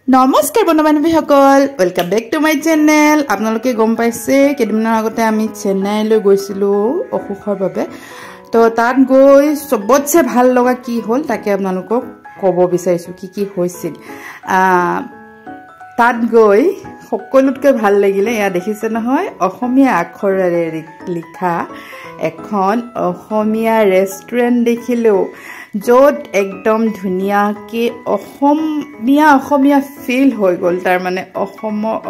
নমস্কাৰ বন্ধু-বান্ধৱীসকল, welcome back to my channel. আপোনালোকে গম পাইছে কেইদিনমানৰ আগতে আমি চেন্নাইলৈ গৈছিলোঁ অসুখৰ বাবে। তো তাত গৈ সবতছে ভাল লগা কি হ'ল তাকে আপোনালোকক ক'ব বিচাৰিছোঁ কি কি হৈছিল। তাত গৈ সকলোতকৈ ভাল লাগিলে এয়া দেখিছে নহয়, অসমীয়া আখৰেৰে লিখা এখন অসমীয়া ৰেষ্টুৰেণ্ট দেখিলোঁ, য'ত একদম ধুনীয়াকৈ অসমীয়া ফিল হৈ গ'ল। তাৰ মানে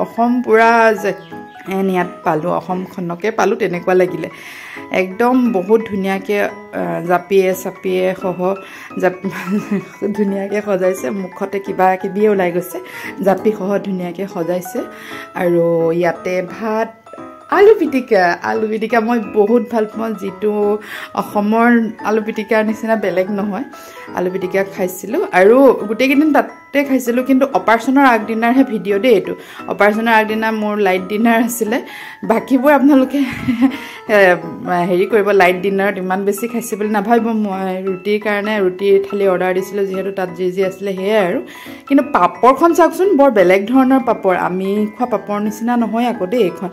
অসম পুৰা ইয়াত পালোঁ, অসমখনকে পালোঁ তেনেকুৱা লাগিলে। একদম বহুত ধুনীয়াকৈ জাপিয়ে চাপিয়ে ধুনীয়াকৈ সজাইছে, মুখতে কিবা কিবিয়ে ওলাই গৈছে, জাপিসহ ধুনীয়াকৈ সজাইছে। আৰু ইয়াতে ভাত, আলু পিটিকা মই বহুত ভাল পাওঁ, যিটো অসমৰ আলু পিটিকাৰ নিচিনা বেলেগ নহয়। আলু পিটিকা খাইছিলোঁ আৰু গোটেইকেইদিন তাতে খাইছিলোঁ, কিন্তু অপাৰেশ্যনৰ আগদিনাৰহে ভিডিঅ' দেই এইটো। অপাৰেশ্যনৰ আগদিনা মোৰ লাইট ডিনাৰ আছিলে, বাকীবোৰ আপোনালোকে হেৰি কৰিব, লাইট ডিনাৰত ইমান বেছি খাইছে বুলি নাভাবিব। মই ৰুটিৰ কাৰণে ৰুটিৰ থালি অৰ্ডাৰ দিছিলোঁ, যিহেতু তাত যি আছিলে সেয়াই আৰু। কিন্তু পাপৰখন চাওকচোন, বৰ বেলেগ ধৰণৰ পাপৰ, আমি খোৱা পাপৰ নিচিনা নহয় আকৌ দেই। এইখন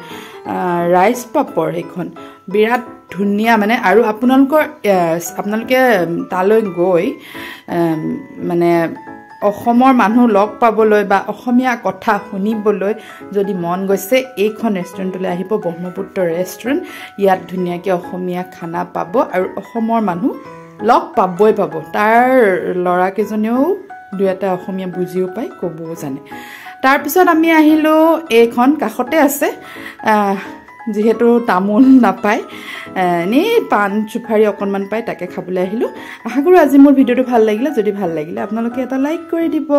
ৰাইচ পাপৰ, এইখন বিৰাট ধুনীয়া মানে। আৰু আপোনালোকে তালৈ গৈ মানে অসমৰ মানুহ লগ পাবলৈ বা অসমীয়া কথা শুনিবলৈ যদি মন গৈছে, এইখন ৰেষ্টুৰেণ্টলৈ আহিব, ব্ৰহ্মপুত্ৰ ৰেষ্টুৰেণ্ট। ইয়াত ধুনীয়াকৈ অসমীয়া খানা পাব আৰু অসমৰ মানুহ লগ পাবই পাব। তাৰ ল'ৰাকেইজনেও দুই এটা অসমীয়া বুজিও পায়, ক'বও জানে। তাৰপিছত আমি আহিলোঁ, এইখন কাষতে আছে, যিহেতু তামোল নাপায়, এনেই পাণ চুফাৰি অকণমান পায়, তাকে খাবলৈ আহিলোঁ। আশা কৰোঁ আজি মোৰ ভিডিঅ'টো ভাল লাগিলে। যদি ভাল লাগিলে আপোনালোকে এটা লাইক কৰি দিব।